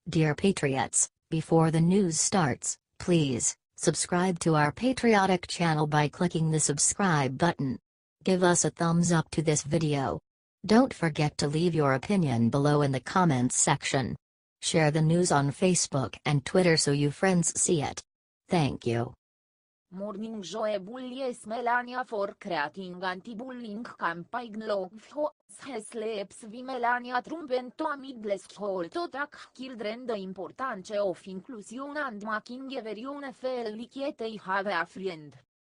Dear Patriots, before the news starts, please subscribe to our patriotic channel by clicking the subscribe button. Give us a thumbs up to this video. Don't forget to leave your opinion below in the comments section. Share the news on Facebook and Twitter so your friends see it. Thank you. Morning Joe Bullies Melania for creating anti-bullying campaign law slaps vi Melania Trump and Midless whole to attack children. The importance of inclusion and making everyone feel like they have a friend.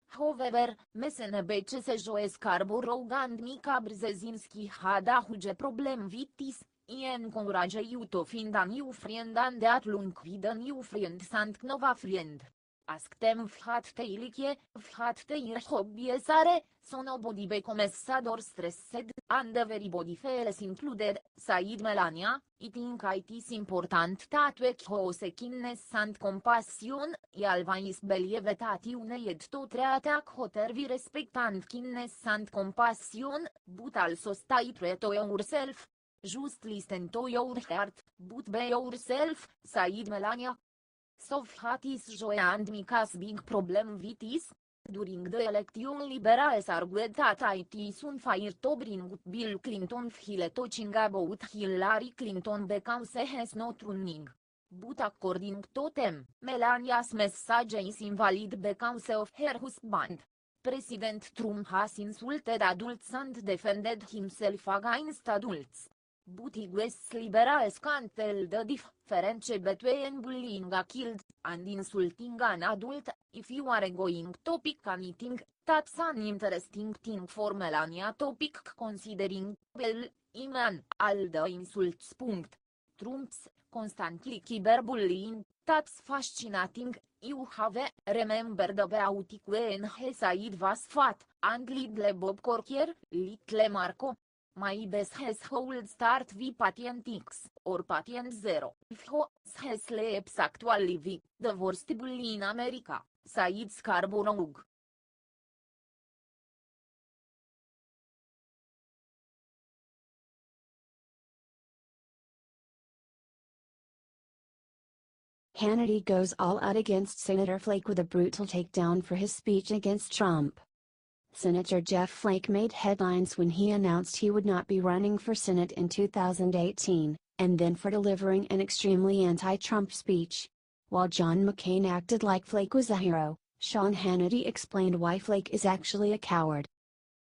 However, MSNBC Joe Scarborough and Mika Brzezinski had a huge problem with this. I encourage you to find a new friend and that along with a new friend and nova friend. Ask them what they like, what their hobbies are, so nobody becomes sad or stressed, and everybody feels included, said Melania. I think it is important that we show kindness and compassion. I always believe that you need to treat others with respect and kindness and compassion, but also stay true to yourself. Just listen to your heart, but be yourself, said Melania. So what is Joe and Mika's big problem with this? During the election, liberals argued that it is unfair to bring up Bill Clinton while talking about Hillary Clinton because he is not running. But according to them, Melania's message is invalid because of her husband. President Trump has insulted adults and defended himself against adults. But US liberals can't tell the difference between bullying a kid and insulting an adult. If you are going to pick anything, that's an interesting thing for Melania to pick considering, well, man, all the insults. Trump's constantly cyberbullying, that's fascinating. You have remembered about it when he said was fat, and little Bob Corker, little Marco. My best household start with patient X, or patient 0. If his slaps actually with the worst bully in America, said Scarborough. Hannity goes all out against Senator Flake with a brutal takedown for his speech against Trump. Senator Jeff Flake made headlines when he announced he would not be running for Senate in 2018, and then for delivering an extremely anti-Trump speech. While John McCain acted like Flake was a hero, Sean Hannity explained why Flake is actually a coward.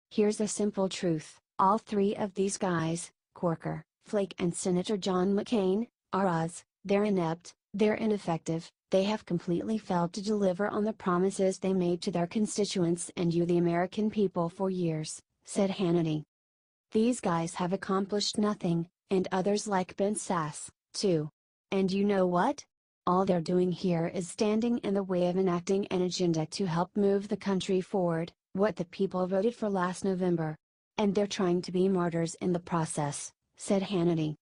Here's a simple truth: all three of these guys, Corker, Flake and Senator John McCain, are us. They're inept, they're ineffective, they have completely failed to deliver on the promises they made to their constituents and you the American people for years, said Hannity. These guys have accomplished nothing, and others like Ben Sass, too. And you know what? All they're doing here is standing in the way of enacting an agenda to help move the country forward, what the people voted for last November. And they're trying to be martyrs in the process, said Hannity.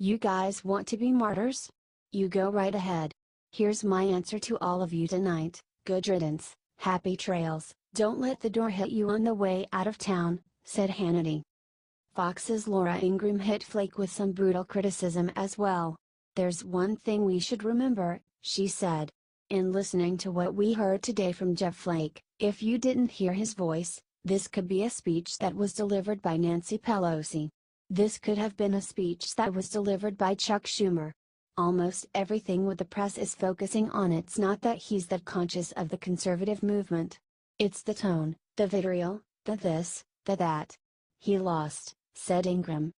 You guys want to be martyrs? You go right ahead. Here's my answer to all of you tonight: good riddance, happy trails, don't let the door hit you on the way out of town, said Hannity. Fox's Laura Ingraham hit Flake with some brutal criticism as well. There's one thing we should remember, she said. In listening to what we heard today from Jeff Flake, if you didn't hear his voice, this could be a speech that was delivered by Nancy Pelosi. This could have been a speech that was delivered by Chuck Schumer. Almost everything with the press is focusing on it's not that he's that conscious of the conservative movement. It's the tone, the vitriol, the this, the that. He lost, said Ingram.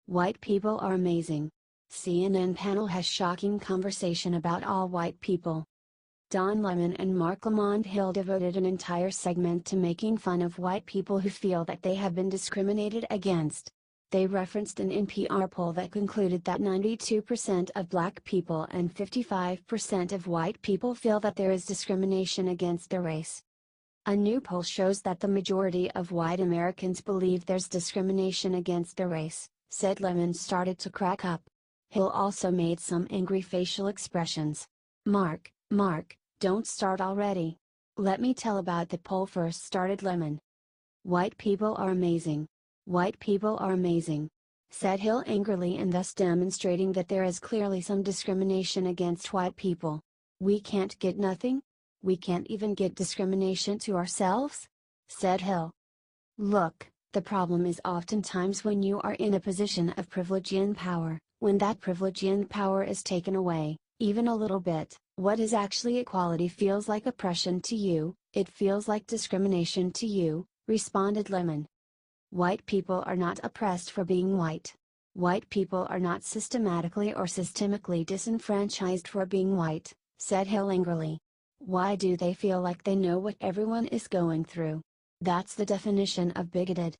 White people are amazing. CNN panel has shocking conversation about all white people. Don Lemon and Mark Lamont Hill devoted an entire segment to making fun of white people who feel that they have been discriminated against. They referenced an NPR poll that concluded that 92% of black people and 55% of white people feel that there is discrimination against their race. A new poll shows that the majority of white Americans believe there's discrimination against their race, said Lemon started to crack up. Hill also made some angry facial expressions. Mark, don't start already. Let me tell about the poll first started Lemon. White people are amazing. White people are amazing, said Hill angrily, and thus demonstrating that there is clearly some discrimination against white people. We can't get nothing? We can't even get discrimination to ourselves? Said Hill. Look, the problem is oftentimes when you are in a position of privilege and power, when that privilege and power is taken away, even a little bit, what is actually equality feels like oppression to you, it feels like discrimination to you, responded Lemon. White people are not oppressed for being white. White people are not systematically or systemically disenfranchised for being white, said Hill angrily. Why do they feel like they know what everyone is going through? That's the definition of bigoted.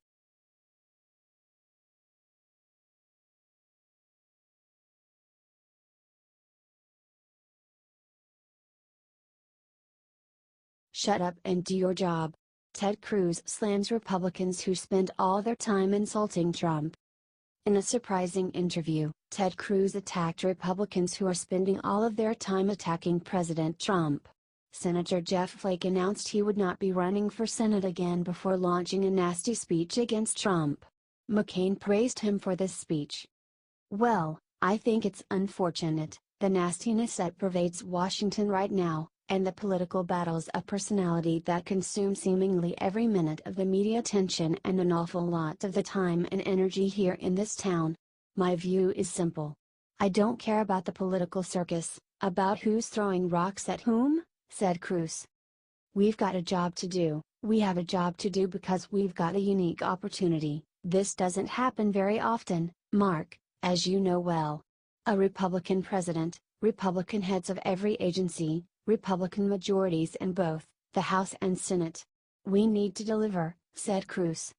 Shut up and do your job. Ted Cruz slams Republicans who spend all their time insulting Trump. In a surprising interview, Ted Cruz attacked Republicans who are spending all of their time attacking President Trump. Senator Jeff Flake announced he would not be running for Senate again before launching a nasty speech against Trump. McCain praised him for this speech. Well, I think it's unfortunate, the nastiness that pervades Washington right now, and the political battles of personality that consume seemingly every minute of the media attention and an awful lot of the time and energy here in this town. My view is simple. I don't care about the political circus, about who's throwing rocks at whom, said Cruz. We've got a job to do, we have a job to do because we've got a unique opportunity. This doesn't happen very often, Mark, as you know well. A Republican president, Republican heads of every agency, Republican majorities in both the House and Senate. We need to deliver, said Cruz.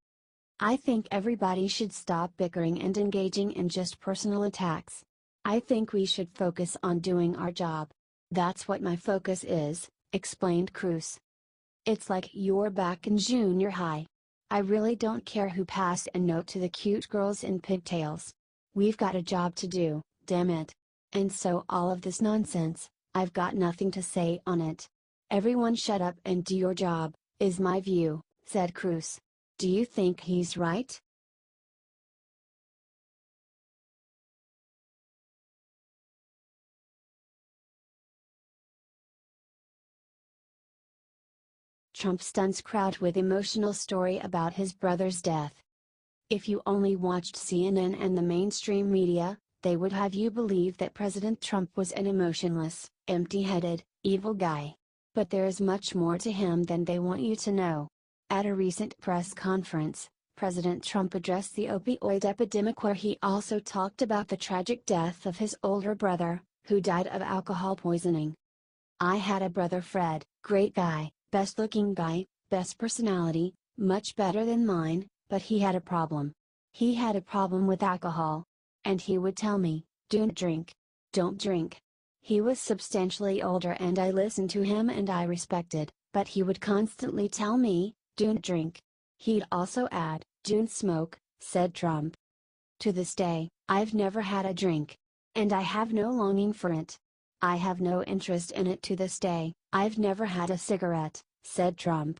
I think everybody should stop bickering and engaging in just personal attacks. I think we should focus on doing our job. That's what my focus is, explained Cruz. It's like you're back in junior high. I really don't care who passed a note to the cute girls in pigtails. We've got a job to do, damn it. And so all of this nonsense, I've got nothing to say on it. Everyone shut up and do your job, is my view, said Cruz. Do you think he's right? Trump stuns crowd with emotional story about his brother's death. If you only watched CNN and the mainstream media, they would have you believe that President Trump was an emotionless, empty-headed, evil guy. But there is much more to him than they want you to know. At a recent press conference, President Trump addressed the opioid epidemic, where he also talked about the tragic death of his older brother, who died of alcohol poisoning. I had a brother Fred, great guy, best looking guy, best personality, much better than mine, but he had a problem. He had a problem with alcohol. And he would tell me, don't drink. Don't drink. He was substantially older and I listened to him and I respected, but he would constantly tell me, don't drink. He'd also add, don't smoke, said Trump. To this day, I've never had a drink. And I have no longing for it. I have no interest in it to this day. I've never had a cigarette, said Trump.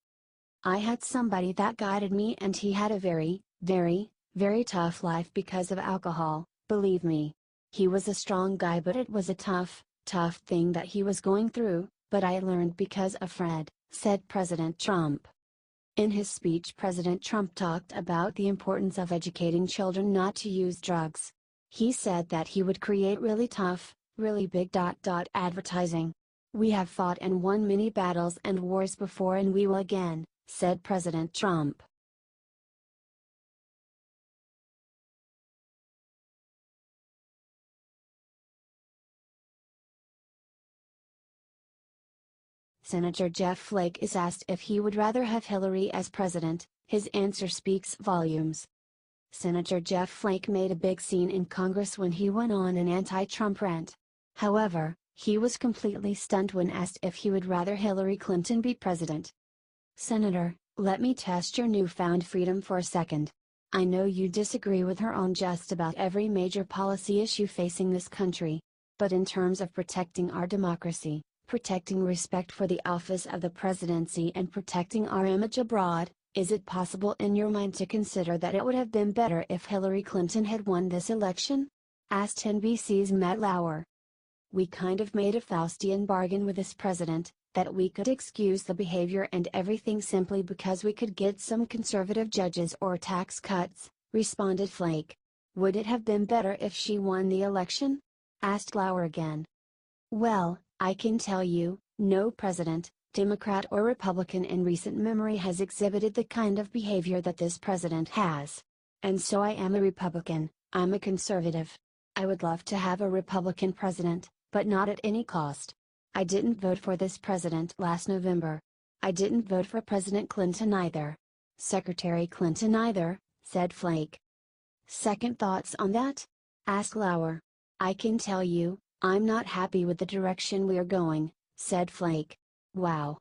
I had somebody that guided me and he had a very, very, very tough life because of alcohol, believe me. He was a strong guy, but it was a tough, tough thing that he was going through, but I learned because of Fred, said President Trump. In his speech, President Trump talked about the importance of educating children not to use drugs. He said that he would create really tough, really big advertising. We have fought and won many battles and wars before and we will again, said President Trump. Senator Jeff Flake is asked if he would rather have Hillary as president, his answer speaks volumes. Senator Jeff Flake made a big scene in Congress when he went on an anti-Trump rant. However, he was completely stunned when asked if he would rather Hillary Clinton be president. Senator, let me test your newfound freedom for a second. I know you disagree with her on just about every major policy issue facing this country. But in terms of protecting our democracy, protecting respect for the office of the presidency and protecting our image abroad. Is it possible in your mind to consider that it would have been better if Hillary Clinton had won this election? Asked NBC's Matt Lauer. We kind of made a Faustian bargain with this president, that we could excuse the behavior and everything simply because we could get some conservative judges or tax cuts, responded Flake. Would it have been better if she won the election? Asked Lauer again. Well, I can tell you, no president, Democrat or Republican in recent memory has exhibited the kind of behavior that this president has. And so I am a Republican, I'm a conservative. I would love to have a Republican president, but not at any cost. I didn't vote for this president last November. I didn't vote for President Clinton either. Secretary Clinton either, said Flake. Second thoughts on that? Asked Lauer. I can tell you, I'm not happy with the direction we're going, said Flake. Wow.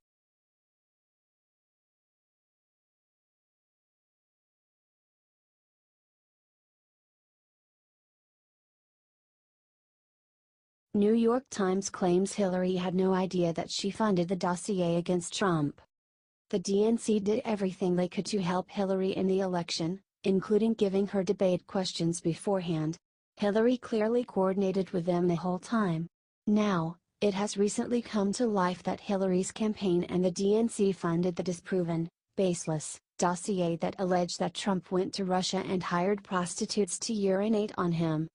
New York Times claims Hillary had no idea that she funded the dossier against Trump. The DNC did everything they could to help Hillary in the election, including giving her debate questions beforehand. Hillary clearly coordinated with them the whole time. Now, it has recently come to life that Hillary's campaign and the DNC funded the disproven, baseless, dossier that alleged that Trump went to Russia and hired prostitutes to urinate on him.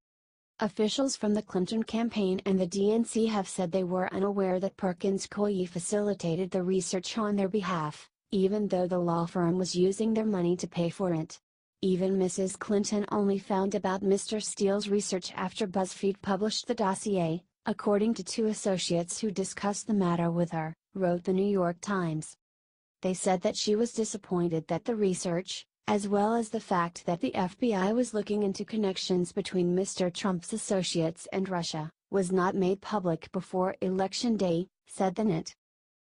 Officials from the Clinton campaign and the DNC have said they were unaware that Perkins Coie facilitated the research on their behalf, even though the law firm was using their money to pay for it. Even Mrs. Clinton only found about Mr. Steele's research after BuzzFeed published the dossier, according to two associates who discussed the matter with her, wrote the New York Times. They said that she was disappointed that the research, as well as the fact that the FBI was looking into connections between Mr. Trump's associates and Russia, was not made public before Election Day, said the NIT.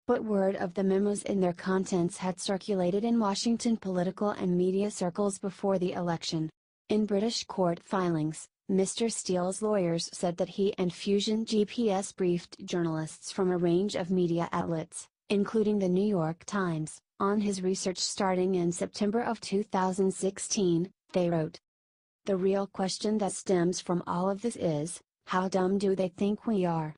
But word of the memos and their contents had circulated in Washington political and media circles before the election. In British court filings, Mr. Steele's lawyers said that he and Fusion GPS briefed journalists from a range of media outlets, including the New York Times, on his research starting in September of 2016, they wrote. The real question that stems from all of this is, how dumb do they think we are?